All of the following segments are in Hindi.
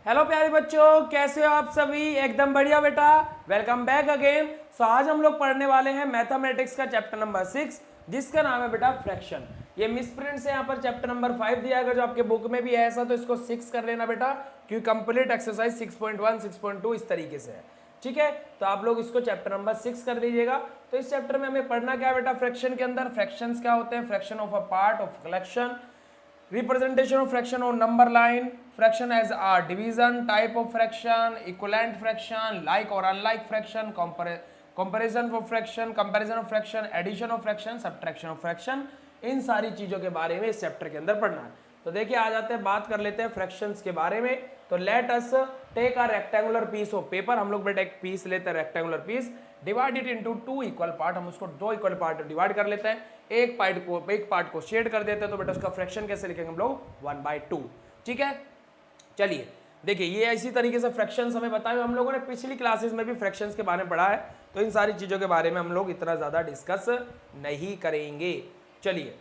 हेलो प्यारे बच्चों, कैसे हो आप सभी? एकदम बढ़िया बेटा, वेलकम बैक अगेन। सो आज हम लोग पढ़ने वाले हैं मैथमेटिक्स का चैप्टर नंबर 6 जिसका नाम है बेटा फ्रैक्शन। ये मिसप्रिंट से यहाँ पर चैप्टर नंबर 5 दिया गया, जो आपके बुक में भी है ऐसा, तो इसको 6 कर लेना बेटा, क्योंकि कंप्लीट एक्सरसाइज 6.1 6.2 इस तरीके से है। ठीक है, तो आप लोग इसको चैप्टर नंबर 6 कर दीजिएगा। तो इस चैप्टर में हमें पढ़ना क्या है बेटा? फ्रैक्शन के अंदर फ्रैक्शंस क्या होते हैं, fraction of a part of collection, representation of fraction on number line, fraction as a division, type of fraction, equivalent fraction, like or unlike fraction, comparison of fraction, addition of fraction, subtraction of fraction, इन सारी चीजों के बारे में इस चैप्टर के अंदर पढ़ना है। तो देखिए आ जाते हैं, बात कर लेते हैं फ्रैक्शंस के बारे में। तो let us take a rectangular piece of paper, हम लोग बेटा एक पीस लेते हैं rectangular piece, divide it into 2 equal part, हम उसको 2 इक्वल पार्ट डिवाइड कर लेते हैं, एक पार्ट को शेड कर देते हैं, तो बेटा उसका फ्रैक्शन कैसे लिखेंगे हम लोग? 1/2। ठीक है, चलिए देखिए ये इसी तरीके से फ्रैक्शंस हमें बताए, हम लोगों ने पिछली क्लासेस में भी फ्रैक्शंस के बारे में पढ़ा है, तो इन सारी चीजों के बारे में हम लोग इतना ज्यादा डिस्कस नहीं करेंगे। चलिए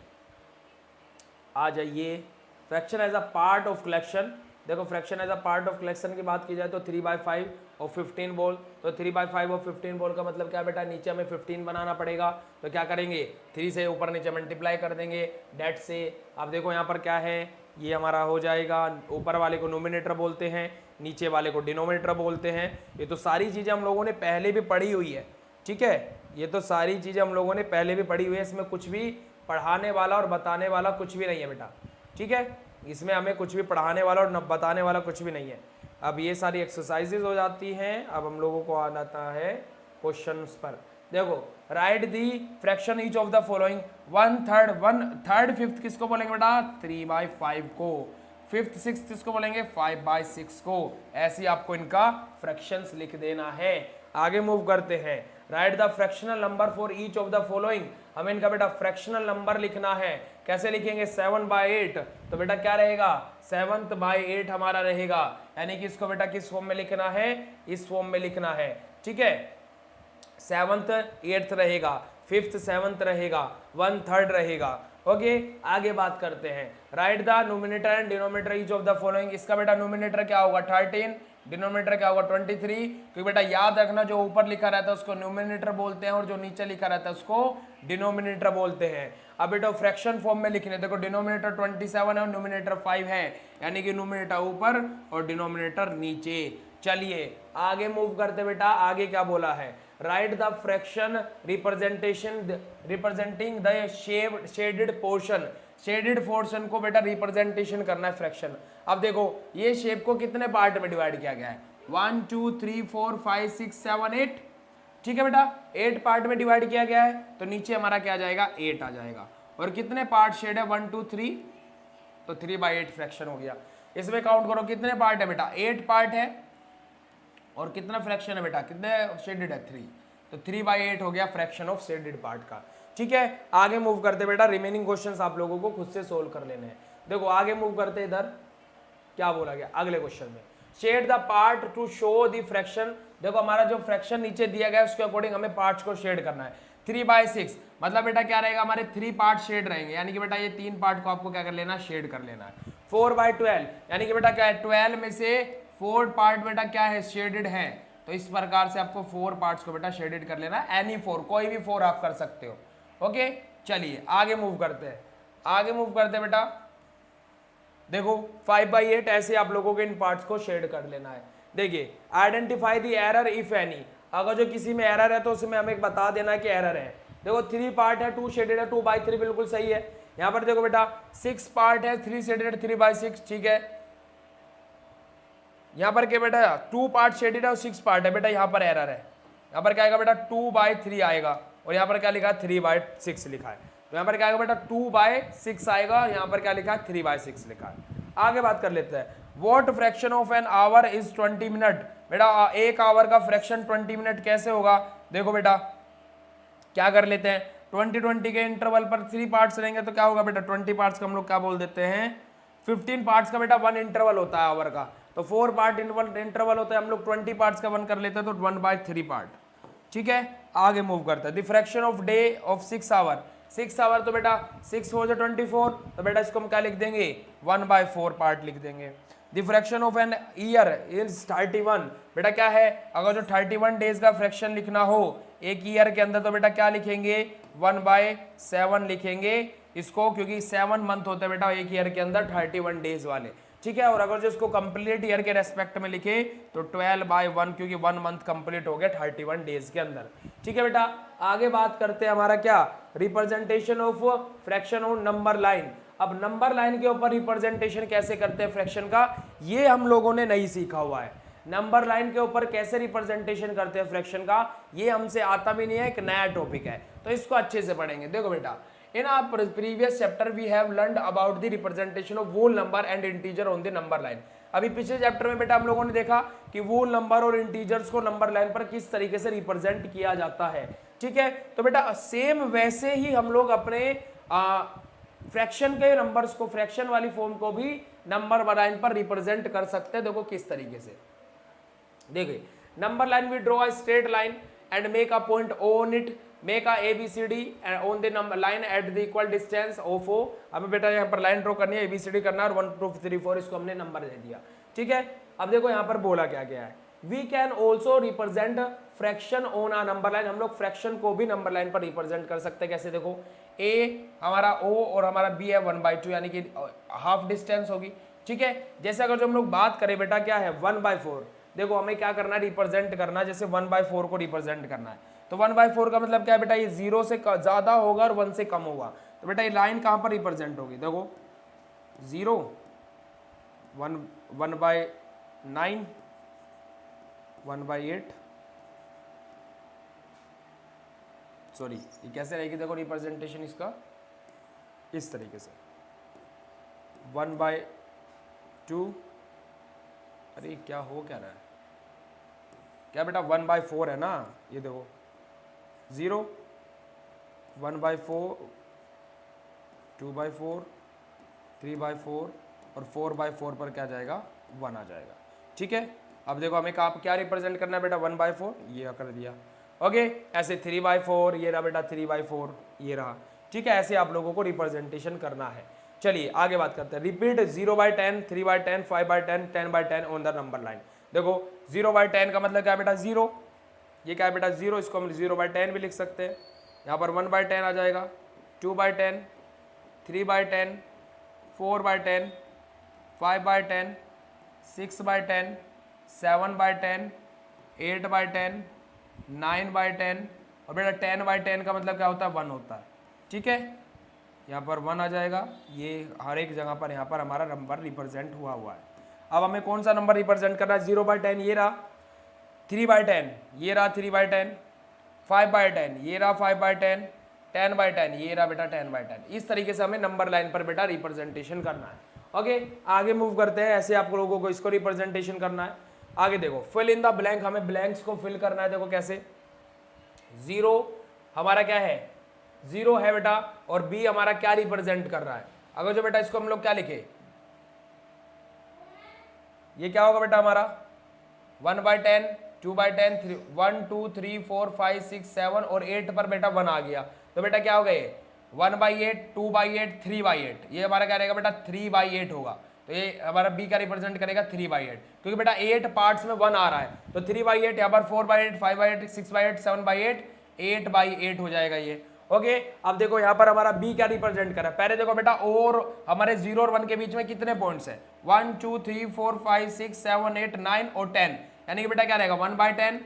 आ जाइए, fraction as a part of collection. देखो fraction as a part of collection की बात की जाए तो 3/5 और 15 बॉल, तो 3/5 और 15 बॉल का मतलब क्या बेटा? नीचे हमें 15 बनाना पड़ेगा, तो क्या करेंगे? 3 से ऊपर नीचे मल्टीप्लाई कर देंगे डेट से। अब देखो यहाँ पर क्या है, ये हमारा हो जाएगा, ऊपर वाले को नोमिनेटर बोलते हैं, नीचे वाले को डिनोमिनेटर बोलते हैं। ये तो सारी चीज़ें हम लोगों ने पहले भी पढ़ी हुई है। ठीक है, ये तो सारी चीज़ें हम लोगों ने पहले भी पढ़ी हुई है, इसमें कुछ भी पढ़ाने वाला और बताने वाला कुछ भी नहीं है बेटा। ठीक है, इसमें हमें कुछ भी पढ़ाने वाला और बताने वाला कुछ भी नहीं है। अब ये सारी एक्सरसाइजेज हो जाती हैं, अब हम लोगों को आना है क्वेश्चंस पर। देखो right the fraction each of the following, 1/3 5th किसको बोलेंगे बेटा? 3/5 को। 5th 6th किसको बोलेंगे? 5/6 को। ऐसे आपको इनका फ्रैक्शंस लिख देना है। आगे मूव करते हैं, right the fractional number for each of the following, हमें इनका बेटा फ्रैक्शनल नंबर लिखना है। कैसे लिखेंगे? 7/8, तो बेटा क्या रहेगा? 7/8 हमारा रहेगा, यानी कि इसको बेटा किस फॉर्म में लिखना है? इस फॉर्म में लिखना है। ठीक है, 7th 8th रहेगा, 5th 7th रहेगा, 1/3 रहेगा। ओके, आगे बात करते हैं, right the nominator and denominator each of the following, इसका बेटा नोमिनेटर क्या होगा? 13, डिनोमिनेटर क्या होगा? 23, क्योंकि बेटा याद रखना जो ऊपर लिखा रहता है उसको न्यूमिनेटर बोलते हैं और जो नीचे लिखा रहता है उसको डिनोमिनेटर बोलते हैं। अब बेटा फ्रैक्शन फॉर्म में लिखने, देखो डिनोमिनेटर 27 है और न्यूमिनेटर 5 है, यानी कि न्यूमिनेटर ऊपर और डिनोमिनेटर नीचे। चलिए आगे मूव करते बेटा, आगे क्या बोला है? Right the fraction representing the shaded portion, shaded portion को बेटा रिप्रेजेंटेशन करना है फ्रैक्शन। अब देखो ये शेप को कितने पार्ट में डिवाइड किया गया है? 1 2 3 4 5 6 7 8। ठीक है बेटा, 8 पार्ट में डिवाइड किया गया है, तो नीचे हमारा क्या आ जाएगा? 8 आ जाएगा। और कितने पार्ट शेड है? 1 2 3, तो 3/8 फ्रैक्शन हो गया। इसमें काउंट करो कितने पार्ट है बेटा? 8 पार्ट है, और कितना फ्रैक्शन है बेटा? कितने शेडेड है? 3, तो 3/8 हो गया फ्रैक्शन ऑफ शेडेड पार्ट का। ठीक है, आगे मूव करते बेटा, रिमेनिंग क्वेश्चंस आप लोगों को खुद से सोल्व कर लेने हैं। देखो आगे मूव करते, इधर क्या बोला गया अगले क्वेश्चन में? Shade the part to show the fraction. देखो हमारा जो फ्रैक्शन नीचे दिया गया है उसके अकॉर्डिंग हमें पार्ट्स को शेड करना है। 3/6 मतलब बेटा क्या रहेगा? हमारे 3 पार्ट शेड रहेंगे, यानी कि बेटा ये 3 पार्ट को आपको क्या कर लेना? शेड कर लेना है। 4/12 यानी कि बेटा क्या है? 12 में से 4 पार्ट बेटा क्या है? शेडेड है, तो इस प्रकार से आपको 4 पार्ट्स को बेटा शेडेड कर लेना है। एनी 4, कोई भी 4 आप कर सकते हो। ओके, चलिए आगे मूव करते हैं, आगे मूव करते हैं बेटा। देखो 5/8 ऐसे आप लोगों के इन पार्ट्स को शेड कर लेना है। देखिए identify the error if any, अगर जो किसी में एरर है तो उसमें हमें बता देना है कि एरर है। देखो 3 पार्ट है, 2 शेडेड है, 2/3 बिल्कुल सही है। यहाँ पर देखो बेटा 6 पार्ट है, 3 शेडेड, 3/6, ठीक है। यहाँ पर क्या बेटा? 2 पार्ट शेडेड है और 6 पार्ट है, बेटा यहाँ पर एरर है। यहाँ पर क्या आएगा बेटा? 2/3 आएगा, और यहाँ पर क्या लिखा है? 3/6 लिखा है, तो यहाँ पर क्या आएगा बेटा? 2/6 आएगा, यहाँ पर क्या लिखा है? 3/6 लिखा है। आगे बात कर लेते हैं, what fraction of an hour is 20 minute. बेटा 1 आवर का फ्रैक्शन 20 मिनट कैसे होगा? देखो बेटा क्या कर लेते हैं, 20 के इंटरवल पर 3 पार्ट्स रहेंगे, तो क्या होगा बेटा? 20 पार्ट्स का हम लोग क्या बोल देते हैं? 15 पार्ट्स का बेटा 1 इंटरवल होता है आवर का, तो 4 पार्ट इंटरवल होता है, हम लोग 20 पार्ट्स का 1 कर लेते हैं, तो 1/3 पार्ट। ठीक है, आगे मूव करते हैं, the fraction of day of 6 hour, 6 hour तो बेटा 6 4 24, तो बेटा इसको हम क्या लिख देंगे? 1/4 पार्ट लिख देंगे। The fraction of an year is 31। बेटा क्या है, अगर जो 31 डेज का फ्रैक्शन लिखना हो एक ईयर के अंदर तो बेटा क्या लिखेंगे 1/7 लिखेंगे इसको, क्योंकि 7 मंथ होते हैं बेटा एक ईयर के अंदर 31 डेज वाले, ठीक है। और अगर जो इसको कंप्लीट ईयर के रेस्पेक्ट में लिखे तो 12/1, क्योंकि 1 मंथ कंप्लीट हो गया 31 डेज के अंदर, ठीक है बेटा। आगे बात करते हैं हमारा क्या, representation of fraction on number line. अब नंबर लाइन के ऊपर रिप्रेजेंटेशन कैसे करते हैं फ्रैक्शन का, ये हम लोगों ने नहीं सीखा हुआ है। नंबर लाइन के ऊपर कैसे रिप्रेजेंटेशन करते हैं फ्रैक्शन का, ये हमसे आता भी नहीं है, एक नया टॉपिक है, तो इसको अच्छे से पढ़ेंगे। देखो बेटा, in our previous chapter we have learned about the representation of whole number and integer on the number line. अभी पिछले चैप्टर में बेटा हम लोगों ने देखा कि वोल नंबर और इंटीजर्स को नंबर लाइन पर किस तरीके से रिप्रेजेंट किया जाता है, ठीक है। तो बेटा सेम वैसे ही हम लोग अपने फ्रैक्शन के नंबर्स को, फ्रैक्शन वाली फॉर्म को भी नंबर लाइन पर रिप्रेजेंट कर सकते हैं। देखो किस तरीके से, देखिए number line we draw a straight line and make a point on it, make a ABCD on the number line at the equal distance of O। हमें बेटा यहाँ पर लाइन ड्रॉ करनी है, ABCD करना है और 1 2 3 4 इसको हमने नंबर दे दिया, ठीक है। अब देखो यहाँ पर बोला क्या गया है, we can also represent fraction on a number line. हम लोग फ्रैक्शन को भी नंबर लाइन पर रिप्रेजेंट कर सकते हैं, कैसे देखो A हमारा O और हमारा B है 1/2, यानी कि हाफ डिस्टेंस होगी, ठीक है। जैसे अगर जो हम लोग बात करें बेटा क्या है 1/4, देखो हमें क्या करना है, रिप्रेजेंट करना है, जैसे 1/4 को रिप्रेजेंट करना है, तो 1/4 का मतलब क्या है बेटा, ये 0 से ज्यादा होगा और 1 से कम होगा, तो बेटा ये लाइन कहां पर रिप्रेजेंट होगी, देखो 0 1/9 1/8, सॉरी ये कैसे रहेगी, देखो रिप्रेजेंटेशन इसका इस तरीके से 1/2, अरे क्या हो क्या रहा है, क्या बेटा 1/4 है ना, ये देखो 0 1/4 2/4 3/4 और 4/4 पर क्या जाएगा 1 आ जाएगा, ठीक है। अब देखो हमें क्या रिप्रेजेंट करना है बेटा 1/4, ये कर दिया, ओके। ऐसे 3/4, ये रहा बेटा 3/4, ये रहा, ठीक है। ऐसे आप लोगों को रिप्रेजेंटेशन करना है। चलिए आगे बात करते हैं, repeat 0/10 3/10 5/10 10/10 on the number line. देखो 0/10 का मतलब क्या है बेटा 0, ये क्या है बेटा 0, इसको हम 0/10 भी लिख सकते हैं। यहाँ पर 1/10 आ जाएगा, 2/10 3/10 4/10 5/10 6/10 7/10 8/10 9/10 और बेटा 10/10 का मतलब क्या होता है 1 होता है, ठीक है। यहाँ पर 1 आ जाएगा, ये हर एक जगह पर यहाँ पर हमारा नंबर रिप्रेजेंट हुआ है। अब हमें कौन सा नंबर रिप्रेजेंट करना है, 0/10 ये रहा, 3/10 ये रहा 3/10, 5/10 ये रहा 5/10, 10/10 ये रहा बेटा 10/10। इस तरीके से हमें नंबर लाइन पर बेटा रिप्रेजेंटेशन करना है, ओके। आगे मूव करते हैं, ऐसे आप लोगों को इसको रिप्रेजेंटेशन करना है। आगे देखो फिल इन द ब्लैंक, हमें ब्लैंक्स को फिल करना है। देखो कैसे, 0 हमारा क्या है 0 है बेटा, और B हमारा क्या रिप्रेजेंट कर रहा है, अगर जो बेटा इसको हम लोग क्या लिखे, ये क्या होगा बेटा हमारा 1/10 2/10 1 2 3 4 5 6 7 और 8 पर बेटा 1 आ गया, तो बेटा क्या हो गए 1/8 2/8 3/8, ये हमारा क्या रहेगा बेटा 3/8 होगा, तो ये हमारा B का रिप्रेजेंट करेगा 3/8, क्योंकि बेटा 8 पार्ट्स में 1 आ रहा है, तो 3/8 यहाँ पर 4/8 5/8 6/8 7/8 8/8 हो जाएगा ये, ओके। अब देखो यहाँ पर हमारा B क्या रिप्रेजेंट करा, पहले देखो बेटा और हमारे 0 और 1 के बीच में कितने पॉइंट्स है 1 2 3 4 5 6 7 8 9 और 10, यानी कि बेटा क्या रहेगा 1/10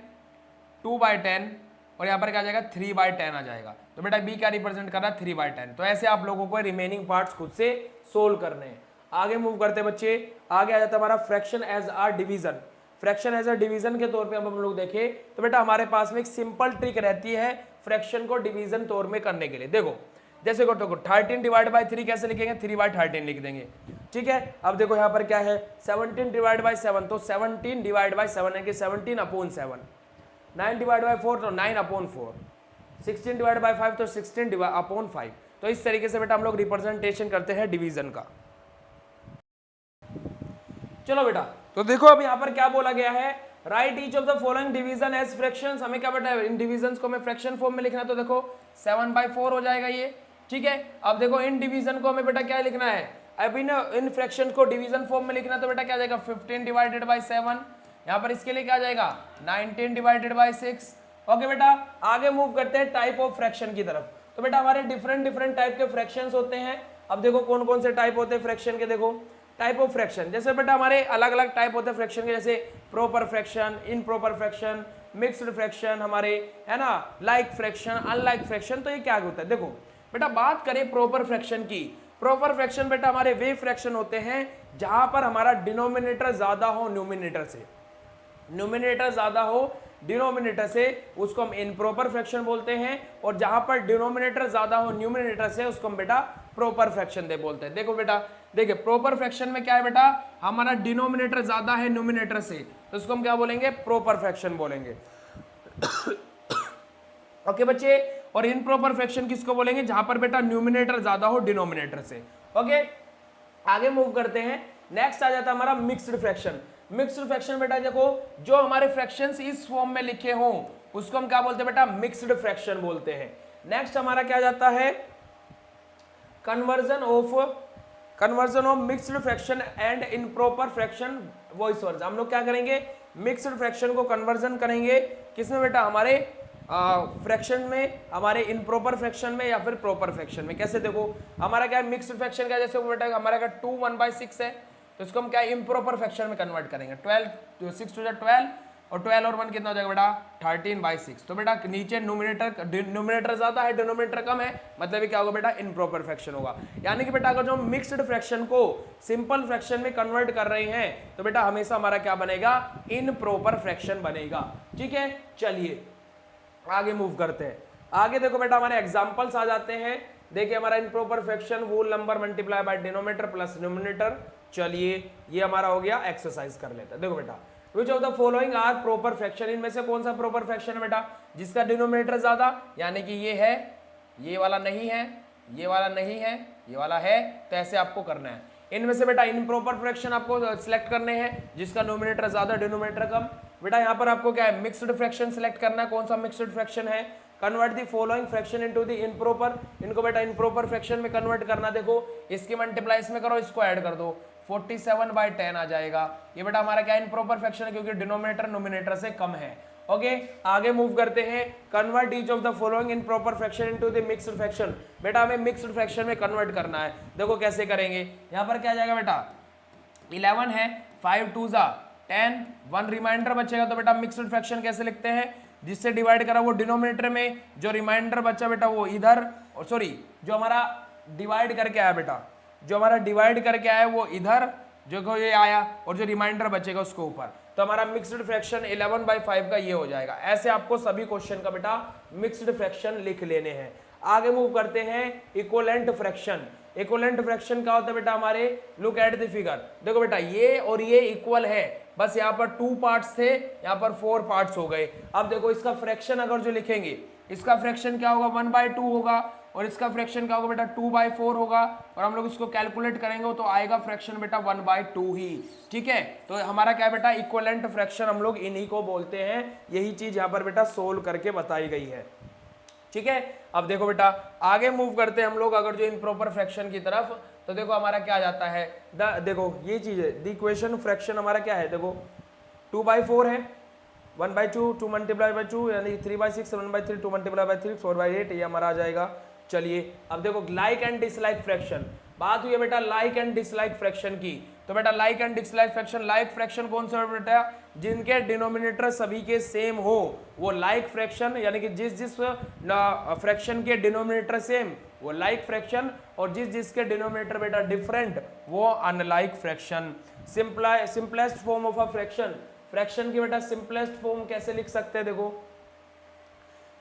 2/10 और यहाँ पर क्या आ जाएगा 3/10 आ जाएगा, तो बेटा B क्या रिप्रेजेंट कर रहा है 3/10। तो ऐसे आप लोगों को रिमेनिंग पार्ट्स खुद से सोल्व करने हैं। आगे मूव करते हैं बच्चे, आगे आ जाता है हमारा fraction as a division. Fraction as a division के तौर पे हम लोग देखें तो बेटा हमारे पास में एक सिंपल ट्रिक रहती है फ्रैक्शन को डिवीजन तौर में करने के लिए। देखो जैसे को 13/3 कैसे लिखेंगे 3/13 लिख देंगे, ठीक है। अब देखो यहाँ पर क्या है 17/7, तो 17/7 है कि 17/7, 9/4 तो 9/4, 16/5 तो 16/5। तो इस तरीके से बेटा हम लोग रिप्रेजेंटेशन करते हैं डिवीजन का। चलो बेटा, तो देखो अब यहाँ पर क्या बोला गया है, write each of the following division as fractions. हमें क्या बेटा इन डिवीजन्स को हमें फ्रैक्शन फॉर्म में लिखना, तो देखो 7/4 हो जाएगा ये, ठीक है। अब देखो इन डिवीजन को हमें बेटा क्या लिखना है अब इन फ्रैक्शन को डिवीजन फॉर्म में लिखना तो बेटा क्या आ जाएगा 15 डिवाइडेड बाई 7, यहाँ पर इसके लिए क्या आ जाएगा 19 डिवाइडेड बाई 6। ओके बेटा, आगे मूव करते हैं टाइप ऑफ फ्रैक्शन की तरफ। तो बेटा हमारे डिफरेंट टाइप के फ्रैक्शंस होते हैं। अब देखो कौन कौन से टाइप होते हैं फ्रैक्शन के, देखो टाइप ऑफ फ्रैक्शन, जैसे बेटा हमारे अलग अलग टाइप होते हैं फ्रैक्शन के, जैसे proper fraction, improper fraction, mixed fraction हमारे, है ना, लाइक फ्रैक्शन, अनलाइक फ्रैक्शन। तो ये क्या होता है, देखो बेटा बात करें प्रॉपर फ्रैक्शन की। प्रॉपर फ्रैक्शन बेटा हमारे वे फ्रैक्शन होते हैं जहां पर हमारा डिनोमिनेटर ज्यादा हो न्यूमिनेटर से, न्यूमिनेटर ज्यादा हो डिनोमिनेटर से, उसको हम इनप्रॉपर फ्रैक्शन बोलते हैं। और जहां पर डिनोमिनेटर ज्यादा हो न्यूमिनेटर से, उसको हम बेटा प्रॉपर फ्रैक्शन दे बोलते हैं। देखो बेटा, देखिए प्रॉपर फ्रैक्शन में क्या है बेटा, हमारा डिनोमिनेटर ज्यादा है न्यूमिनेटर से, तो उसको हम क्या बोलेंगे, प्रॉपर फ्रैक्शन बोलेंगे। ओके बच्चे, और इनप्रॉपर फ्रैक्शन किसको बोलेंगे, जहां पर बेटा न्यूमिनेटर ज्यादा हो डिनोमिनेटर से। ओके, आगे मूव करते हैं। नेक्स्ट आ जाता है हमारा मिक्स्ड फ्रैक्शन। मिक्स्ड फ्रैक्शन बेटा देखो, जो हमारे फ्रैक्शंस इस फॉर्म में लिखे हों उसको हम क्या बोलते हैं बेटा, मिक्स्ड फ्रैक्शन बोलते हैं। नेक्स्ट हमारा क्या जाता है, conversion of mixed fraction and improper fraction vice versa. हम लोग क्या करेंगे, मिक्स्ड फ्रैक्शन को कन्वर्जन करेंगे किसमें बेटा, हमारे फ्रैक्शन में, हमारे इनप्रॉपर फ्रैक्शन में या फिर प्रॉपर फ्रैक्शन में। कैसे, देखो हमारा क्या है मिक्स्ड फ्रैक्शन का, जैसे बेटा हमारा क्या 2 1/6 है, तो इसको हम क्या इम्प्रॉपर फ्रैक्शन में कन्वर्ट करेंगे। 12 6 2 12 और 12 और 1 कितना हो जाएगा बेटा 13/6। तो बेटा नीचे न्यूमिनेटर ज्यादा है डिनोमिनेटर कम है, मतलब क्या होगा बेटा इनप्रॉपर फ्रैक्शन होगा। यानी कि बेटा अगर जो हम मिक्स्ड फ्रैक्शन को सिंपल फ्रैक्शन में कन्वर्ट कर रहे हैं तो बेटा हमेशा हमारा क्या बनेगा, इनप्रॉपर फ्रैक्शन बनेगा। ठीक है, चलिए आगे मूव करते हैं। आगे देखो बेटा हमारे एग्जांपल्स आ जाते हैं। देखिए हमारा improper fraction whole number multiply by denominator plus numerator. चलिए ये हमारा हो गया, एक्सरसाइज कर लेते हैं। देखो बेटा, which of the following are proper fraction, इनमें से कौन सा प्रॉपर फ्रैक्शन है बेटा, जिसका डिनोमिनेटर ज्यादा, यानी कि ये है, ये वाला नहीं है, ये वाला नहीं है, ये वाला है, तो ऐसे आपको करना है। इनमें से बेटा इनप्रॉपर फ्रैक्शन आपको सिलेक्ट करने हैं जिसका नोमिनेटर ज्यादा डिनोमिनेटर कम। बेटा यहाँ पर आपको क्या है, मिक्स्ड फ्रैक्शन सिलेक्ट करना है। कौन सा मिक्स्ड फ्रैक्शन है, convert the following fraction into the improper. इनको बेटा इनप्रॉपर फ्रैक्शन में कन्वर्ट करना। देखो इसकी मल्टीप्लाई इसमें करो, इसको ऐड कर दो, 47/10 आ जाएगा। ये बेटा हमारा क्या इनप्रॉपर फ्रैक्शन है क्योंकि डिनोमिनेटर नोमिनेटर से कम है। ओके, आगे मूव करते हैं। Convert each of the following in proper fraction into the mixed fraction. बेटा हमें मिक्स्ड फ्रैक्शन में कन्वर्ट करना है। देखो कैसे करेंगे, यहाँ पर क्या आ जाएगा बेटा 11 है, 5 2 10, 1 रिमाइंडर बचेगा। तो बेटा मिक्स्ड फ्रैक्शन कैसे लिखते हैं, जिससे डिवाइड करा वो डिनोमिनेटर में, जो रिमाइंडर बचा बेटा वो इधर, और सॉरी जो हमारा डिवाइड करके आया बेटा, जो हमारा डिवाइड करके आया वो इधर, जो ये आया, और जो रिमाइंडर बचेगा उसको ऊपर। तो हमारा मिक्स्ड फ्रैक्शन 11/5 का ये हो जाएगा। ऐसे आपको सभी क्वेश्चन का बेटा मिक्स्ड फ्रैक्शन लिख लेने हैं। आगे मूव करते हैं इक्विवेलेंट फ्रैक्शन। इक्विवेलेंट फ्रैक्शन क्या होता है बेटा हमारे, लुक एट द फिगर। देखो बेटा ये और ये इक्वल है, बस यहाँ पर 2 पार्ट्स थे, यहाँ पर 4 पार्ट्स हो गए। अब देखो इसका फ्रैक्शन अगर जो लिखेंगे, इसका फ्रैक्शन क्या होगा 1/2 होगा, और इसका फ्रैक्शन क्या होगा बेटा 2/4 होगा, और हम लोग इसको कैलकुलेट करेंगे तो आएगा फ्रैक्शन बेटा 1/2 ही। ठीक है, तो हमारा क्या है बेटा इक्विवेलेंट फ्रैक्शन, हम लोग इन्हीं को बोलते हैं। यही चीज यहाँ पर बेटा सोल्व करके बताई गई है। ठीक है, अब देखो बेटा आगे मूव करते हैं हम लोग अगर जो इनप्रॉपर फ्रैक्शन की तरफ। तो देखो हमारा क्या जाता है, देखो ये चीज है, द इक्वेशन फ्रैक्शन हमारा क्या है, देखो 2/4 है, 1/2, 2 मल्टीप्लाई बाई 2 यानी 3/6, 1/3, 2 मल्टीप्लाई बाई 3, 4/8, ये हमारा आ जाएगा। चलिए अब देखो लाइक एंड डिसलाइक फ्रैक्शन, बात हुई है बेटा लाइक एंड डिसलाइक फ्रैक्शन की। तो बेटा like and dislike fraction, like fraction कौन सा बेटा, जिनके डिनोमिनेटर सभी के सेम हो वो लाइक फ्रैक्शन, यानी कि जिस जिस फ्रैक्शन के डिनोमिनेटर सेम वो लाइक फ्रैक्शन, और जिस जिसके डिनोमिनेटर बेटा डिफरेंट वो unlike fraction. Simplest form of a fraction, fraction की बेटा सिंपलेस्ट फॉर्म कैसे लिख सकते हैं, देखो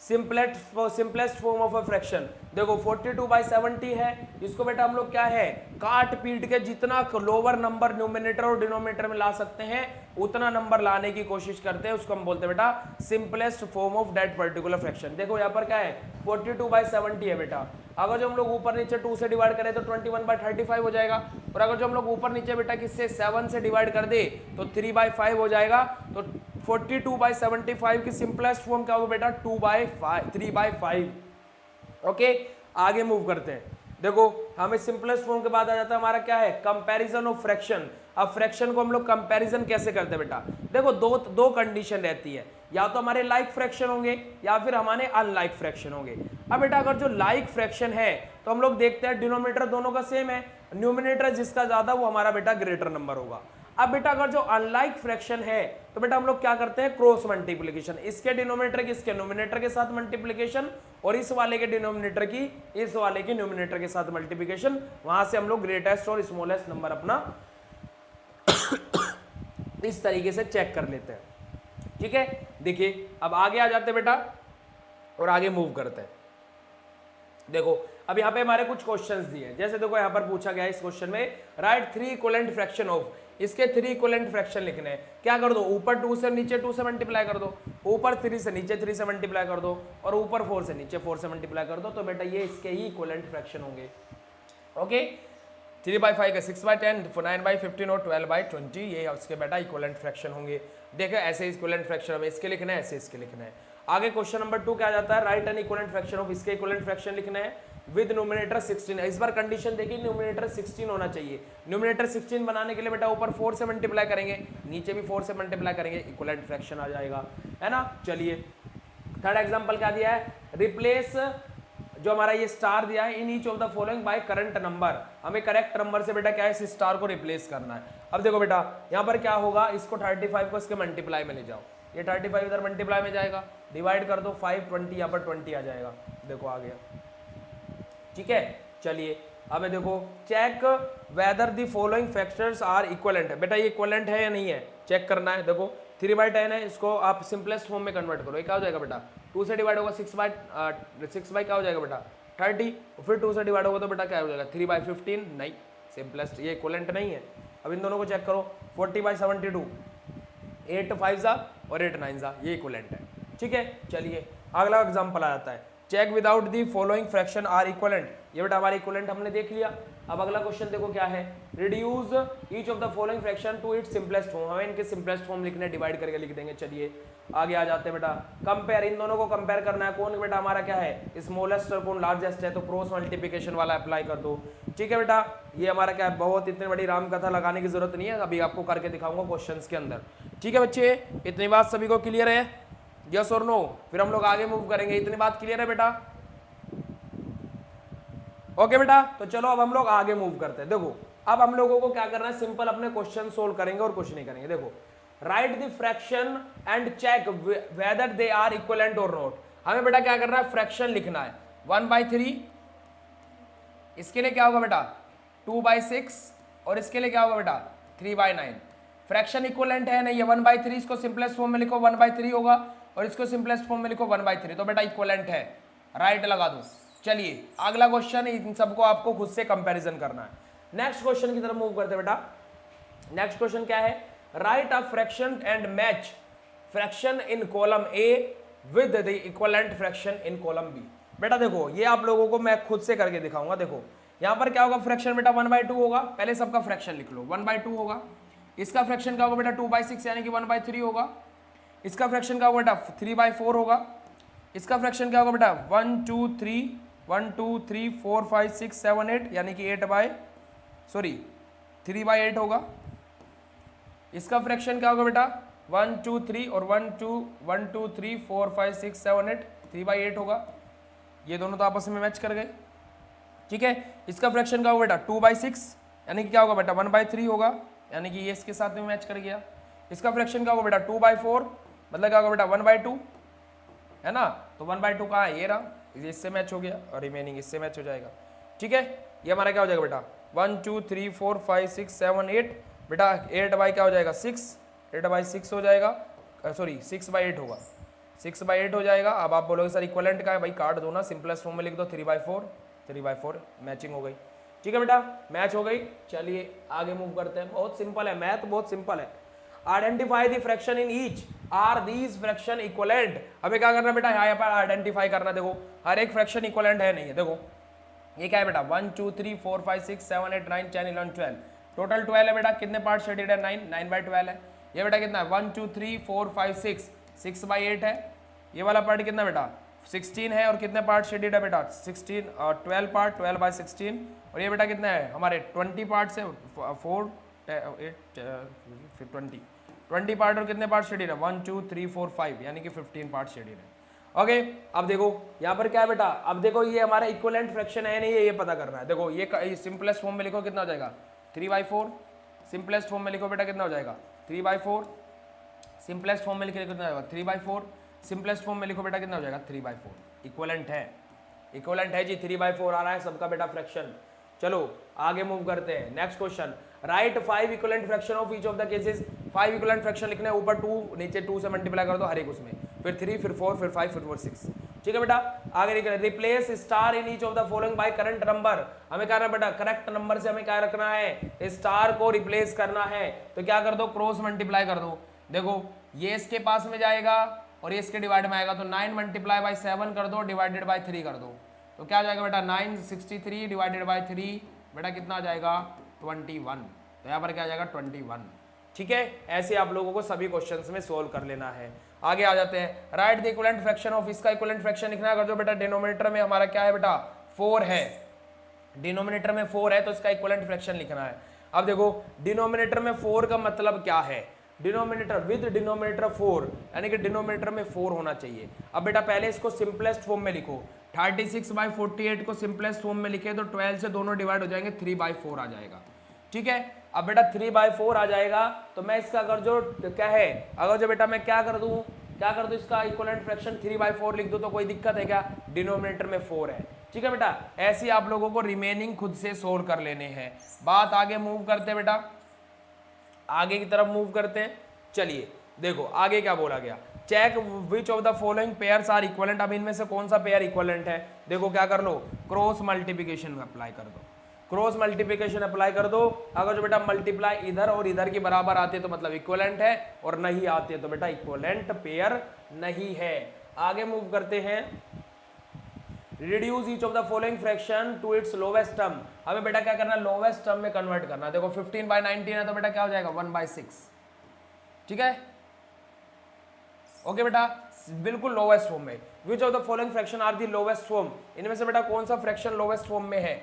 simplest form of a fraction, देखो 42/70 है। इसको बेटा हम लोग क्या है, काट पीट के जितना लोअर नंबर न्यूमिनेटर और डिनोमिनेटर में ला सकते हैं उतना नंबर लाने की कोशिश करते हैं, उसको हम बोलते हैं बेटा simplest form of that particular fraction. देखो यहाँ पर क्या है 42/70 है बेटा, अगर जो हम लोग ऊपर नीचे 2 से डिवाइड करें तो 21/35 हो जाएगा, और अगर जो हम लोग ऊपर नीचे बेटा किससे 7 से डिवाइड कर दे तो 3/5 हो जाएगा। तो 42/75 की सिंपलेस्ट फॉर्म क्या होगा बेटा 3/5। ओके, आगे मूव करते हैं। देखो हमें सिंपलेस्ट फॉर्म के बाद आ जाता है हमारा क्या है, कंपैरिजन ऑफ फ्रैक्शन। अब फ्रैक्शन को हम लोग कंपैरिजन कैसे करते हैं बेटा, देखो दो कंडीशन रहती है, या तो हमारे लाइक फ्रैक्शन होंगे या फिर हमारे अनलाइक फ्रैक्शन होंगे। अब बेटा अगर जो लाइक फ्रैक्शन है तो हम लोग देखते हैं डिनोमिनेटर दोनों का सेम है, न्यूमिनेटर जिसका ज्यादा वो हमारा बेटा ग्रेटर नंबर होगा। अब बेटा अगर जो अनलाइक फ्रैक्शन है तो बेटा हम लोग क्या करते हैं, क्रॉस मल्टीप्लिकेशन, इसके डिनोमिनेटर की इसके न्यूमिनेटर के साथ मल्टीप्लिकेशन और इस वाले के डिनोमिनेटर की इस वाले के न्यूमिनेटर के साथ मल्टीप्लिकेशन, वहां से हम लोग ग्रेटेस्ट और स्मॉलेस्ट नंबर अपना इस तरीके से चेक कर लेते हैं। ठीक है, देखिए अब आगे आ जाते हैं बेटा और आगे मूव करते हैं। देखो अब यहाँ पे हमारे कुछ क्वेश्चंस दिए हैं, जैसे देखो यहाँ पर पूछा गया है इस क्वेश्चन में, राइट 3 इक्विवेलेंट फ्रैक्शन ऑफ, इसके 3 इक्विवेलेंट फ्रैक्शन लिखने हैं। क्या कर दो, ऊपर 2 से नीचे 2 से मल्टीप्लाई कर दो, ऊपर 3 से नीचे 3 से मल्टीप्लाई कर दो और ऊपर 4 से नीचे 4 से मल्टीप्लाई कर दो, तो बेटा ये इसके ही इक्विवेलेंट फ्रैक्शन होंगे। ओके, 3/5 का 6/10, 9/15 और 12/20, ये उसके बेटा इक्विवेलेंट फ्रैक्शन होंगे। देखो ऐसे इक्विवेलेंट फ्रैक्शन हमें इसके लिखना है, ऐसे इसके लिखना है। आगे क्वेश्चन नंबर 2 क्या जाता है, right N equivalent fraction of, इसके इक्विवेलेंट फ्रैक्शन लिखना है विद न्यूमिनेटर 16। इस बार कंडीशन देखिए न्यूमिनेटर 16 होना चाहिए। न्यूमिनेटर 16 बनाने के लिए बेटा ऊपर 4 से मल्टीप्लाई करेंगे, नीचे भी 4 से मल्टीप्लाई करेंगे, इक्विवेलेंट फ्रैक्शन आ जाएगा, है ना। चलिए थर्ड एग्जांपल क्या दिया है, रिप्लेस, जो हमारा ये स्टार दिया है, in each of the following by current number, हमें करेक्ट नंबर से बेटा क्या है, इस स्टार को रिप्लेस करना है। अब देखो बेटा यहाँ पर क्या होगा, इसको 35 को इसके मल्टीप्लाई में ले जाओ, ये 35 इधर मल्टीप्लाई में जाएगा, डिवाइड कर दो 5, 20 यहाँ पर 20 आ जाएगा, देखो आ गया। ठीक है, चलिए अब देखो check whether the following factors are equivalent, बेटा ये इक्विवेलेंट है या नहीं है चेक करना है। देखो 3/10 है, इसको आप सिंपलेस्ट फॉर्म में कन्वर्ट करो, ये क्या हो जाएगा बेटा, 2 से डिवाइड होगा 6 बाई क्या हो जाएगा बेटा 30, फिर 2 से डिवाइड होगा तो बेटा क्या हो जाएगा 3/15, नहीं सिंपलेस्ट, ये इक्विवेलेंट नहीं है। अब इन दोनों को चेक करो, 40/72, 8 5 और 8 9, ये इक्विवेलेंट है। ठीक है, चलिए अगला एग्जांपल आ जाता है, check without the following fraction are equivalent, ये बेटा हमारा इक्विवेलेंट हमने देख लिया। अब अगला क्वेश्चन देखो क्या है, reduce each of the following fraction to its simplest form, हमें इनके सिंपलेस्ट फॉर्म लिखने, डिवाइड करके लिख देंगे। चलिए आगे आ जाते हैं बेटा, कंपेयर, इन दोनों को कंपेयर करना है, कौन बेटा हमारा क्या है स्मॉलेस्ट और कौन लार्जेस्ट है, तो क्रॉस मल्टीप्लिकेशन वाला अप्लाई कर दो। ठीक है बेटा, ये हमारा क्या है, बहुत इतनी बड़ी राम कथा लगाने की जरूरत नहीं है, अभी आपको करके दिखाऊंगा क्वेश्चंस के अंदर। ठीक है बच्चे, इतनी बात सभी को क्लियर है, यस और नो, फिर हम लोग आगे मूव करेंगे। इतनी बात क्लियर है बेटा, ओके बेटा, तो चलो अब हम लोग आगे मूव करते हैं। देखो अब हम लोगों को क्या करना है, सिंपल अपने क्वेश्चन सोल्व करेंगे और कुछ नहीं करेंगे। देखो write the fraction and check whether they are equivalent और नॉट, हमें बेटा क्या करना है, फ्रैक्शन लिखना है 1/3, इसके लिए क्या होगा बेटा 2/6 और इसके लिए क्या होगा बेटा 3/9। फ्रैक्शन इक्विवेलेंट है नहीं, ये 1/3, इसको सिंपलेस्ट फॉर्म में लिखो 1/3 होगा और इसको सिंपलेस्ट फॉर्म में लिखो 1/3, तो बेटा इक्विवेलेंट है, राइट लगा दो। चलिए अगला क्वेश्चन, इन सबको आपको खुद से कंपैरिजन करना है। नेक्स्ट क्वेश्चन की तरफ मूव करते बेटा। नेक्स्ट क्वेश्चन क्या है, write a fraction and match fraction in column A with the equivalent fraction in column B. बेटा देखो ये आप लोगों को मैं खुद से करके दिखाऊंगा। देखो यहाँ पर क्या होगा, फ्रैक्शन बेटा 1/2 होगा, पहले सबका फ्रैक्शन लिख लो, 1/2 होगा। इसका फ्रैक्शन क्या होगा बेटा 2/6 यानी कि 1/3 होगा। इसका फ्रैक्शन क्या होगा बेटा 3/4 होगा। इसका फ्रैक्शन क्या होगा बेटा 1 2 3 4 5 6 7 8 यानी कि 3/8 होगा। इसका फ्रैक्शन क्या होगा बेटा 1 2 3 और 1 2 3 4 5 6 7 8 3/8 होगा। ये दोनों तो आपस में मैच कर गए। ठीक है, इसका फ्रैक्शन क्या होगा बेटा 2/6 यानी कि क्या होगा बेटा 1/3 होगा, यानी कि ये इसके साथ में मैच कर गया। इसका फ्रैक्शन क्या होगा बेटा 2/4 मतलब क्या होगा बेटा 1/2, है ना, तो 1/2 कहाँ है, ये रहा, इससे मैच हो गया और रिमेनिंग इससे मैच हो जाएगा। ठीक है, ये हमारा क्या हो जाएगा बेटा 1 2 3 4 5 6 7 8 बेटा 8 क्या हो जाएगा 6, 8/6 हो जाएगा, सॉरी 6/8 होगा, 6/8 हो जाएगा। अब आप बोलोगे सर इक्विवेलेंट का है, भाई काट दो ना, सिंपलेस्ट फॉर्म में लिख दो 3/4 मैचिंग हो गई। ठीक है बेटा, मैच हो गई। चलिए आगे मूव करते हैं, बहुत सिंपल है, मैथ बहुत सिंपल है। Identify the fraction in each are these fraction equivalent, हमें क्या करना बेटा यहाँ पर आइडेंटिफाई करना। देखो हर एक फ्रैक्शन इक्विवेलेंट है नहीं है। देखो ये क्या है बेटा 1 2 3 4 5 6 7 8 9 10 11 12, टोटल 12 है बेटा। कितने पार्ट शेडेड है 9/12 है। ये बेटा कितना है 1 2 3 4 5 6 6/8 है। ये वाला पार्ट कितना बेटा 16 है और कितने पार्ट शेडेड है बेटा 16 और 12 पार्ट 12 बाई 16 और ये बेटा कितना है हमारे 20 पार्ट से 4 8 फिर 20 पार्ट और कितने पार्ट शेडेड है 1 2 3 4 5 यानी कि 15 पार्ट शेडेड है। ओके अब देखो यहाँ पर क्या है बेटा, अब देखो ये हमारा इक्विवेलेंट फ्रैक्शन है नहीं, ये पता करना है। देखो ये सिंपलेस्ट फॉर्म में लिखो कितना हो जाएगा 3/4, सिंपलेस्ट फॉर्म में लिखो बेटा कितना हो जाएगा 3/4, सिंपलेस्ट फॉर्म में लिखे कितना हो जाएगा 3/4, सिंपलेस्ट फॉर्म में लिखो बेटा कितना हो जाएगा 3/4। इक्विवेलेंट है, इक्विवेलेंट है जी, 3/4 आ रहा है सबका बेटा फ्रैक्शन। चलो आगे मूव करते हैं, next question, right 5 equivalent fraction of each of the cases. 5 equivalent fraction लिखने हैं, ऊपर 2 नीचे 2 से मल्टीप्लाई कर दो हर एक उसमें, फिर 3 फिर 4 फिर 5 फिर 6। ठीक है बेटा आगे निकल, replace star in each of the following by current number. हमें क्या करना बेटा, करेक्ट नंबर से हमें क्या रखना है, स्टार को रिप्लेस करना है। तो क्या कर दो, क्रॉस मल्टीप्लाई कर दो। देखो ये इसके पास में जाएगा और ये इसके डिवाइड में आएगा, तो 9 मल्टीप्लाई बाई 7 कर दो डिवाइडेड बाई 3 कर दो, तो क्या आ जाएगा बेटा 963 डिवाइडेड बाई 3 बेटा कितना आ जाएगा 21। तो यहाँ पर क्या आ जाएगा 21। ठीक है, ऐसे आप लोगों को सभी क्वेश्चंस में सोल्व कर लेना है। आगे आ जाते हैं, right the equivalent fraction of, इसका इक्विवेलेंट फ्रैक्शन लिखना है। अगर जो बेटा डिनोमिनेटर में हमारा क्या है बेटा 4 है, डिनोमिनेटर में 4 है तो इसका इक्विवेलेंट फ्रैक्शन लिखना है। अब देखो डिनोमिनेटर में 4 का मतलब क्या है, डिनोमिनेटर विद डिनोमिनेटर 4 यानी कि डिनोमिनेटर में 4 होना चाहिए। अब बेटा पहले इसको सिंपलेस्ट फॉर्म में लिखो, 36/48 को सिंपलेस्ट फॉर्म में लिखे तो 12 से दोनों डिवाइड हो जाएंगे, 3/4 आ जाएगा। ठीक है, अब बेटा 3/4 आ जाएगा तो मैं इसका अगर जो क्या है, अगर जो बेटा मैं क्या कर दूं इसका इक्विवेलेंट फ्रैक्शन 3/4 लिख दूं तो कोई दिक्कत है क्या, डिनोमिनेटर में 4 है। ठीक है बेटा, ऐसे आप लोगों को रिमेनिंग खुद से सोल्व कर लेने हैं। बात आगे मूव करते हैं बेटा, आगे की तरफ मूव करते हैं। चलिए देखो आगे क्या बोला गया, check which of the following pairs are equivalent. अब इनमें से कौन सा पेयर इक्विवेलेंट है, देखो क्या कर लो, क्रॉस मल्टीप्लिकेशन अप्लाई कर दो, क्रॉस मल्टीप्लिकेशन अप्लाई कर दो। अगर जो बेटा मल्टीप्लाई इधर और इधर के बराबर आते हैं तो मतलब इक्विवेलेंट है, और नहीं आते तो बेटा इक्विवेलेंट पेयर नहीं है। आगे मूव करते हैं, reduce each of the following fraction to its lowest term. हमें बेटा क्या करना है, लोवेस्ट टर्म में कन्वर्ट करना। देखो 15/19 है तो बेटा क्या हो जाएगा 1/6। ठीक है, ओके बेटा, बिल्कुल लोवेस्ट फॉर्म में। Which of the following fraction are the lowest form, इनमें से बेटा कौन सा फ्रैक्शन लोवेस्ट फॉर्म में है,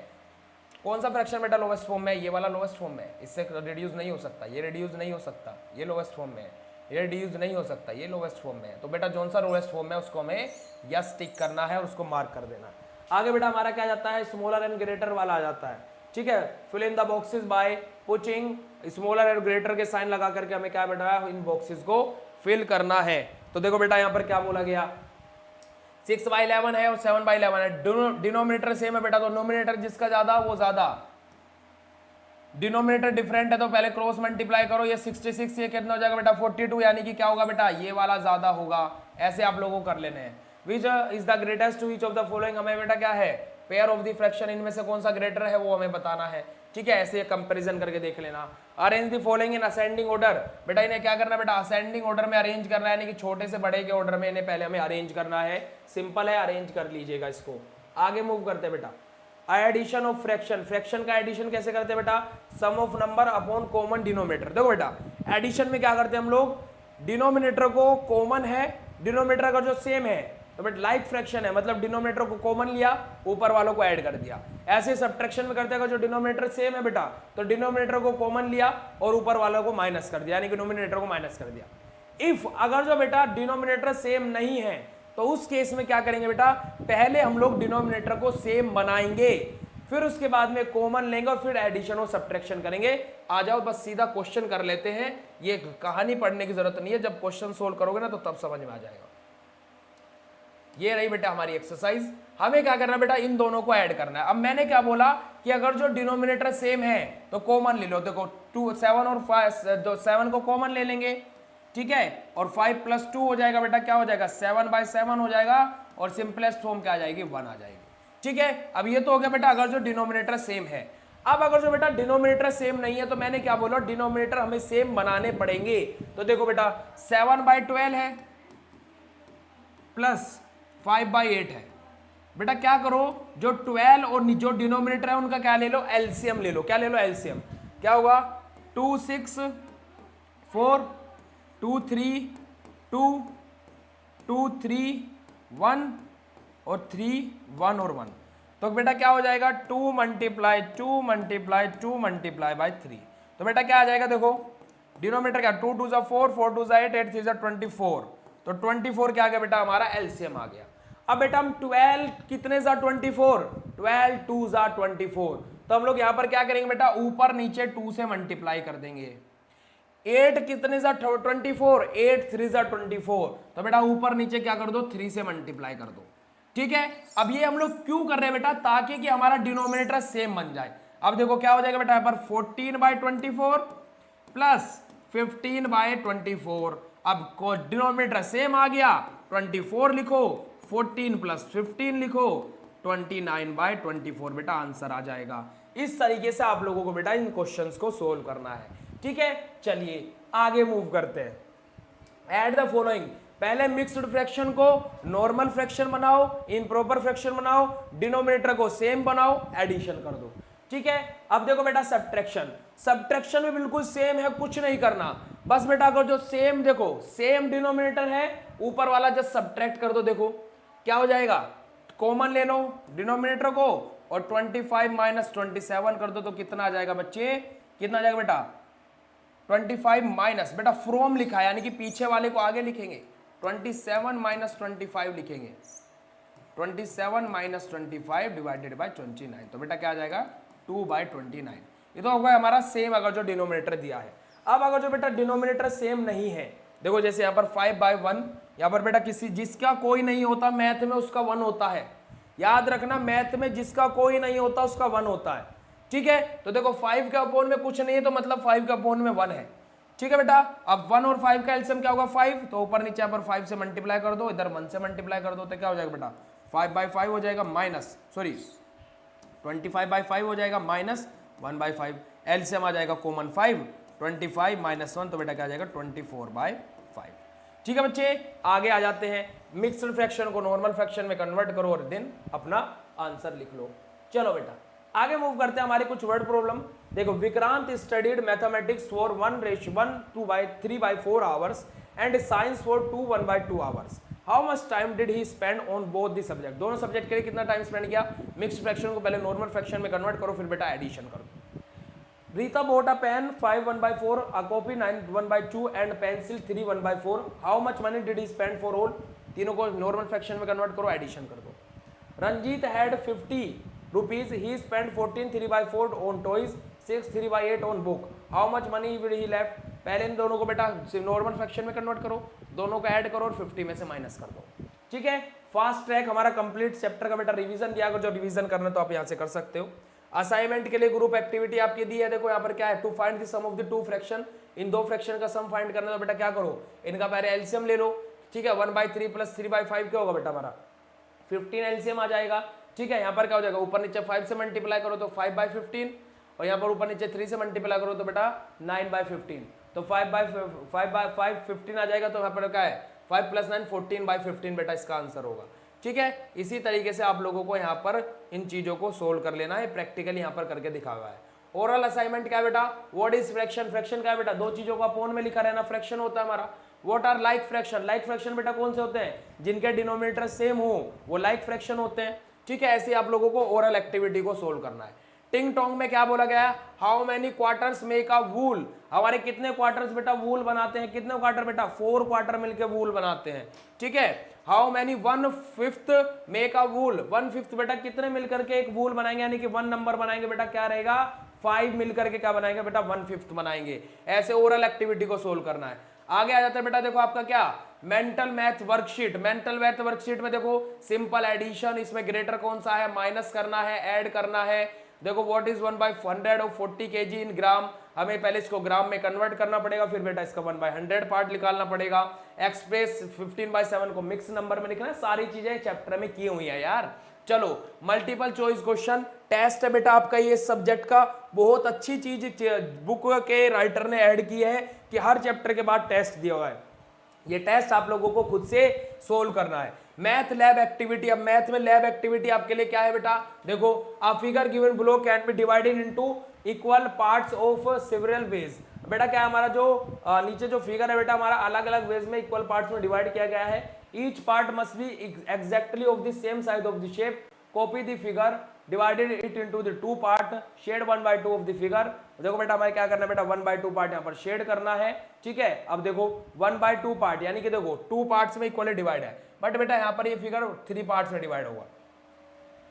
कौन सा फ्रैक्शन बेटा लोवेस्ट फॉर्म में है, ये वाला लोवेस्ट फॉर्म में है, इससे रिड्यूस नहीं हो सकता, ये रिड्यूस नहीं हो सकता, ये लोवेस्ट फॉर्म में है, ये रिड्यूस नहीं हो सकता, ये लोवेस्ट फॉर्म में है। तो बेटा जोन सा लोवेस्ट फॉर्म में है उसको हमें यस टिक करना है और उसको मार्क कर देना। आगे बेटा हमारा क्या जाता है, स्मॉलर एंड ग्रेटर वाला आ जाता है। ठीक है, fill in the boxes by putting smaller and greater के साइन लगा करके हमें क्या बेटा इन बॉक्सेस को फिल करना है। तो देखो बेटा यहाँ पर क्या बोला गया, 6/11 है और 7/11 है, डिनोमिनेटर सेम है बेटा, तो नोमिनेटर जिसका ज्यादा वो ज्यादा, डिनोमिनेटर डिफरेंट है तो पहले क्रॉस मल्टीप्लाई करो, ये 66 ये कितना हो जाएगा बेटा 42, यानी कि क्या होगा बेटा ये वाला ज्यादा होगा। ऐसे आप लोगों को कर लेने हैं। Which is the greatest to each of the following, हमें बेटा क्या है पेयर ऑफ द फ्रैक्शन, इनमें से कौन सा ग्रेटर है वो हमें बताना है। ठीक है, ऐसे कंपैरिजन करके देख लेना। Arrange the following in ascending order, बेटा इन्हें क्या करना है बेटा असेंडिंग ऑर्डर में अरेंज करना है, यानी कि छोटे से बड़े के ऑर्डर में इन्हें पहले हमें अरेंज करना है। सिंपल है, अरेंज कर लीजिएगा इसको। आगे मूव करते हैं बेटा, एडिशन ऑफ फ्रैक्शन, फ्रैक्शन का एडिशन कैसे करते हैं बेटा, sum of number upon common denominator. देखो बेटा एडिशन में क्या करते हैं हम लोग, डिनोमिनेटर को कॉमन है, डिनोमिनेटर अगर जो सेम है तो बेटा लाइक फ्रैक्शन है, मतलब डिनोमिनेटर को कॉमन लिया ऊपर वालों को ऐड कर दिया। ऐसे सब्ट्रैक्शन में करते हैं, अगर जो डिनोमिनेटर सेम है बेटा तो डिनोमिनेटर को कॉमन लिया और ऊपर वालों को माइनस कर दिया, यानी कि डिनोमिनेटर को माइनस कर दिया। इफ अगर जो बेटा डिनोमिनेटर सेम नहीं है तो उस केस में क्या करेंगे बेटा, पहले हम लोग डिनोमिनेटर को सेम बनाएंगे, फिर उसके बाद में कॉमन लेंगे और फिर एडिशन और सब्ट्रैक्शन करेंगे। आ जाओ बस सीधा क्वेश्चन कर लेते हैं, ये कहानी पढ़ने की जरूरत नहीं है, जब क्वेश्चन सोल्व करोगे ना तो तब समझ में आ जाएगा। ये रही बेटा हमारी एक्सरसाइज। हमें क्या करना बेटा, इन दोनों को ऐड करना है। अब मैंने क्या बोला कि अगर जो डिनोमिनेटर सेम है तो कॉमन ले लो। देखो 7 और 5, 7 को कॉमन ले लेंगे, ठीक है, और 5 + 2 हो जाएगा बेटा, क्या हो जाएगा 7/7 हो जाएगा, और सिंपलेस्ट फॉर्म क्या आ जाएगी 1 आ जाएगी। ठीक है, अब ये तो हो गया बेटा अगर जो डिनोमिनेटर सेम है। अब अगर जो बेटा डिनोमिनेटर सेम नहीं है तो मैंने क्या बोला, डिनोमिनेटर हमें सेम बनाने पड़ेंगे। तो देखो बेटा 7/12 है प्लस 5/8 है। बेटा क्या करो, जो 12 और जो डिनोमिनेटर है उनका क्या ले लो, एलसीएम ले लो। क्या ले लो, एलसीएम। क्या होगा 2 6 4 2 3 2 2 3 1 और 3 1 और 1, तो बेटा क्या हो जाएगा 2 मल्टीप्लाई 2 मल्टीप्लाई 2 मल्टीप्लाई बाई 3। तो बेटा क्या आ जाएगा, देखो डिनोमिनेटर क्या 2 2 4 4 2 8 8 3 24, तो 24 क्या आ गया बेटा हमारा एलसीएम आ गया। अब बेटा हम 12 कितने सा 24, 12 2 सा 24, तो हम लोग यहां पर क्या करेंगे बेटा ऊपर नीचे 2 से मल्टीप्लाई कर देंगे। 8 कितने सा 24, 8 3 सा 24, तो बेटा ऊपर नीचे क्या कर दो 3 से मल्टीप्लाई कर दो। ठीक है, अब ये हम लोग क्यों कर रहे हैं बेटा, ताकि कि हमारा डिनोमिनेटर सेम बन जाए। अब देखो क्या हो जाएगा बेटा यहाँ पर 14/24 प्लस 15/24, अब डिनोमिनेटर सेम आ गया, 24 लिखो, 14 प्लस 15 लिखो, 29/24 बेटा आंसर आ जाएगा। इस तरीके से आप लोगों को बेटा इन क्वेश्चंस को सोल्व करना है। ठीक है, चलिए आगे मूव करते हैं। ऐड द फॉलोइंग, पहले मिक्स्ड फ्रैक्शन को नॉर्मल फ्रैक्शन बनाओ, इम्प्रॉपर फ्रैक्शन बनाओ, डिनोमिनेटर को सेम बनाओ, एडिशन कर दो। ठीक है, अब देखो बेटा सब्ट्रैक्शन, सब्ट्रैक्शन में बिल्कुल सेम है, कुछ नहीं करना, बस बेटा अगर जो सेम देखो सेम डिनोमिनेटर है ऊपर वाला जस्ट सब्ट्रैक्ट कर दो। देखो क्या हो जाएगा, कॉमन ले लो डिनोमिनेटर को और 25 माइनस 27 कर दो, तो कितना आ जाएगा बच्चे, कितना आ जाएगा बेटा 25 माइनस बेटा फ्रॉम लिखा है यानी कि पीछे वाले को आगे लिखेंगे, 27 माइनस 25 लिखेंगे, 27 माइनस 25 डिवाइडेड बाय 29, तो बेटा क्या आ जाएगा 2/29। ये तो होगा हमारा सेम अगर जो डिनोमिनेटर दिया है। अब अगर जो बेटा डिनोमिनेटर सेम नहीं है, देखो जैसे यहाँ पर 5/1, यहाँ पर बेटा किसी जिसका कोई नहीं होता मैथ में उसका 1 होता है, याद रखना मैथ में जिसका कोई नहीं होता उसका 1 होता है। ठीक है, तो देखो 5 के अपोन में कुछ नहीं है तो मतलब 5 के अपोन में 1 है। ठीक है बेटा, अब 1 और 5 का एलसीएम क्या होगा 5, तो ऊपर नीचे यहाँ पर 5 से मल्टीप्लाई कर दो, इधर 1 से मल्टीप्लाई कर दो, तो क्या हो जाएगा बेटा 5/5 हो जाएगा, माइनस सॉरी 25/5 हो जाएगा, माइनस 1/5, एलसीएम आ जाएगा कॉमन 5, 25 माइनस 1, तो बेटा क्या आ जाएगा 24/5। ठीक है बच्चे, आगे आ जाते हैं, मिक्स्ड फ्रैक्शन को नॉर्मल फ्रैक्शन में कन्वर्ट करो और देन अपना आंसर लिख लो। चलो बेटा आगे मूव करते हैं, हमारी कुछ वर्ड प्रॉब्लम। देखो Vikrant studied mathematics for 1:3/4 hours and science for 1/2 hours. How much time did he spend on both the subject, दोनों सब्जेक्ट के लिए कितना टाइम स्पेंड किया। मिक्स्ड फ्रैक्शन को पहले नॉर्मल फ्रैक्शन में कन्वर्ट करो, फिर बेटा एडिशन करो। Rita bought a pen 5/1/4, a copy 9/1/2 and pencil 3/1/4. How much money did he spend for all? तीनों को नॉर्मल फ्रैक्शन में कन्वर्ट करो, एडिशन कर दो। Ranjit had 50 rupees, he spent 14 3/4 on toys, 6 3/8 on book. How much money will he left? पहले इन दोनों को बेटा नॉर्मल फ्रैक्शन में कन्वर्ट करो, दोनों को ऐड करो और 50 में से माइनस कर दो। ठीक है, फास्ट ट्रैक हमारा कंप्लीट चैप्टर का बेटा रिवीजन दिया, अगर जो रिवीजन करना तो आप यहाँ से कर सकते हो। असाइनमेंट के लिए ग्रुप एक्टिविटी आपकी दी है, देखो यहाँ पर क्या है, to find the sum of the 2 fraction, इन 2 फ्रैक्शन का सम फाइंड करना, तो बेटा क्या करो इनका पहले एलसीएम ले लो। ठीक है, 1/3 प्लस 3/5 क्या होगा बेटा हमारा 15 एलसीएम आ जाएगा। ठीक है, यहाँ पर क्या हो जाएगा, ऊपर नीचे 5 से मल्टीप्लाई करो तो 5/15, और यहाँ पर ऊपर नीचे 3 से मल्टीप्लाई करो तो बेटा 9/15, तो 5/15 आ जाएगा, तो यहाँ पर क्या है 5 + 9 14/15 बेटा इसका आंसर होगा। ठीक है, इसी तरीके से आप लोगों को यहाँ पर इन चीजों को सोल्व कर लेना है, प्रैक्टिकली यहाँ पर करके दिखा हुआ है। ओरल असाइनमेंट क्या है बेटा, व्हाट इज फ्रैक्शन, फ्रैक्शन क्या है बेटा, दो चीजों का अपोन में लिखा रहना फ्रैक्शन होता है हमारा। What are like fraction, like fraction बेटा कौन से होते हैं, जिनके डिनोमिनेटर सेम हो वो लाइक फ्रैक्शन होते हैं। ठीक है, ऐसे आप लोगों को ओरल एक्टिविटी को सोल्व करना है। टिंग टोंग में क्या बोला गया है, how many quarters make a whole, हमारे कितने क्वार्टर्स बेटा वूल बनाते हैं, कितने क्वार्टर बेटा 4 क्वार्टर मिलकर वूल बनाते हैं। ठीक है, हाउ मेनी 1/5 मेक अ वूल, 1/5 बेटा कितने मिलकर के एक वूल बनाएंगे, यानी कि 1 नंबर बनाएंगे बेटा क्या रहेगा 5 मिलकर के क्या बनाएंगे बेटा 1/5 बनाएंगे। ऐसे ओरल एक्टिविटी को सोल्व करना है। आगे आ जाता है बेटा, देखो आपका क्या mental math worksheet, mental math worksheet में देखो सिंपल एडिशन, इसमें ग्रेटर कौन सा है, माइनस करना है, ऐड करना है। देखो व्हाट इज 1/100 ऑफ 40 kg इन ग्राम, हमें पहले इसको ग्राम में कन्वर्ट करना पड़ेगा, फिर बेटा इसका 1/100 पार्ट निकालना पड़ेगा। एक्सप्रेस 15/7 को मिक्स नंबर में लिखना है। सारी चीजें चैप्टर में की हुई है यार। चलो मल्टीपल चॉइस क्वेश्चन टेस्ट है बेटा आपका, ये सब्जेक्ट का बहुत अच्छी चीज बुक के राइटर ने ऐड की है कि हर चैप्टर के बाद टेस्ट दिया हुआ है। ये टेस्ट आप लोगों को खुद से सोल्व करना है। मैथ लैब एक्टिविटी, अब मैथ में लैब एक्टिविटी आपके लिए क्या है बेटा, देखो a figure given below can be divided into equal parts of several ways. बेटा क्या है हमारा जो नीचे जो फिगर है बेटा हमारा अलग अलग वेज में इक्वल पार्ट्स में डिवाइड किया गया है। Each part must be exactly of the same size of the shape, copy the figure, divided it into the two part, shade 1/2 of the figure. देखो बेटा हमें क्या करना है बेटा 1/2 पार्ट यहाँ पर शेड करना है, ठीक है। अब देखो 1/2 पार्ट यानी कि देखो 2 पार्ट्स में इक्वली डिवाइड है, बट बेटा यहाँ पर ये फिगर 3 पार्ट्स में डिवाइड होगा,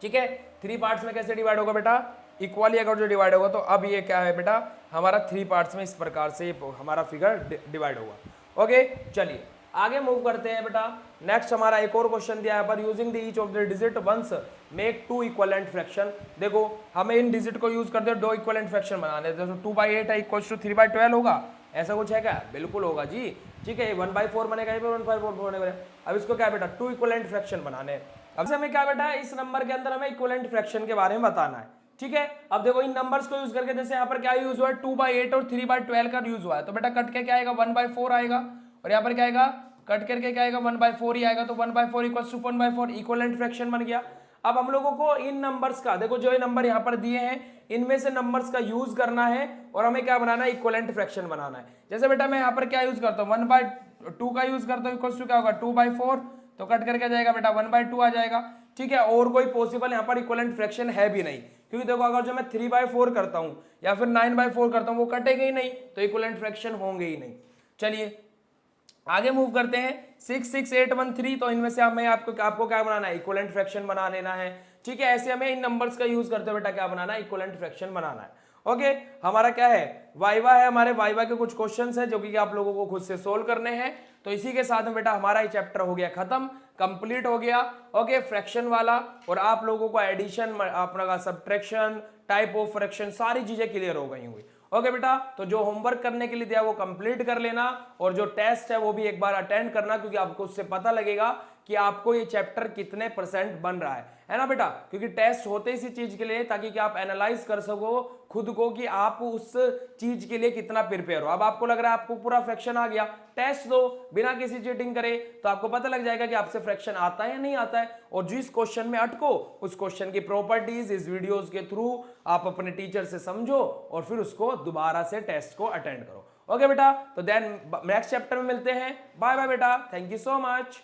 ठीक है। 3 पार्ट्स में कैसे डिवाइड होगा बेटा, इक्वली अगर जो डिवाइड होगा, तो अब ये क्या है बेटा हमारा 3 पार्ट्स में इस प्रकार से हमारा फिगर डिवाइड होगा। ओके चलिए आगे मूव करते हैं बेटा। नेक्स्ट हमारा एक और क्वेश्चन दिया है पर using the each of the digit once make 2 equivalent fraction. देखो हमें इन डिजिट को यूज करते हैं 2 इक्विवेलेंट फ्रैक्शन बनाने, जैसे 2/8 है इक्वल्स टू 3/12 होगा, ऐसा कुछ है क्या, बिल्कुल होगा जी, ठीक है। 1/4 बनेगा, ये 1/4 बनेगा। अब इसको क्या बेटा 2 इक्विवेलेंट फ्रैक्शन बनाने हैं। अब हमें क्या बेटा इस नंबर के अंदर हमें इक्विवेलेंट फ्रैक्शन के बारे में बताना है, ठीक है। अब देखो इन नंबर्स को यूज करके जैसे यहाँ पर क्या यूज हुआ है 2/8 और 3/12 का यूज हुआ है, तो बेटा कट के क्या आएगा 1/4 आएगा, और यहाँ पर क्या आएगा कट करके क्या आएगा 1/4 ही आएगा, तो 1/4 इक्वल्स टू 1/4 इक्विवेलेंट फ्रैक्शन बन गया। अब हम लोगों को इन नंबर्स का देखो जो ये नंबर यहाँ पर दिए हैं इनमें से नंबर्स का यूज करना है और हमें क्या बनाना है इक्विवेलेंट फ्रैक्शन बनाना है। जैसे बेटा मैं यहाँ पर क्या यूज करता हूँ 1/2 का यूज करता हूँ, इक्वल्स टू क्या होगा 2/4, तो कट करके आ जाएगा बेटा 1/2 आ जाएगा, ठीक है। और कोई पॉसिबल यहाँ पर इक्विवेलेंट फ्रैक्शन है भी नहीं, क्योंकि देखो अगर जो मैं 3/4 करता हूँ या फिर 9/4 करता हूँ वो कटेगा ही नहीं, तो इक्विवेलेंट फ्रैक्शन होंगे ही नहीं। चलिए आगे मूव करते हैं 6, 6, 8, 1, 3, तो इनमें से हमें आपको क्या बनाना है इक्विवेलेंट फ्रैक्शन बना लेना है, ठीक है। ऐसे हमें इन नंबर्स का यूज करते हुए बेटा क्या बनाना है इक्विवेलेंट फ्रैक्शन बनाना है। ओके हमारा क्या है वाइवा है, हमारे वाइवा के कुछ क्वेश्चंस हैं जो कि आप लोगों को खुद से सोल्व करने हैं। तो इसी के साथ में बेटा हमारा ये चैप्टर हो गया खत्म, कंप्लीट हो गया। ओके फ्रैक्शन वाला, और आप लोगों को एडिशन अपना सब्ट्रैक्शन टाइप ऑफ फ्रैक्शन सारी चीजें क्लियर हो गई होंगी। ओके बेटा तो जो होमवर्क करने के लिए दिया वो कंप्लीट कर लेना, और जो टेस्ट है वो भी एक बार अटेंड करना, क्योंकि आपको उससे पता लगेगा कि आपको ये चैप्टर कितने % बन रहा है ना बेटा। क्योंकि टेस्ट होते इसी चीज के लिए ताकि कि आप एनालाइज कर सको खुद को कि आप उस चीज के लिए कितना प्रिपेयर हो। अब आपको लग रहा है आपको पूरा फ्रैक्शन आ गया, टेस्ट दो बिना किसी चीटिंग करे, तो आपको पता लग जाएगा कि आपसे फ्रैक्शन आता है या नहीं आता है। और जिस क्वेश्चन में अटको उस क्वेश्चन की प्रॉपर्टीज इस वीडियोस के थ्रू आप अपने टीचर से समझो और फिर उसको दोबारा से टेस्ट को अटेंड करो। ओके बेटा तो देन नेक्स्ट चैप्टर में मिलते हैं। बाय बाय बेटा, थैंक यू सो मच।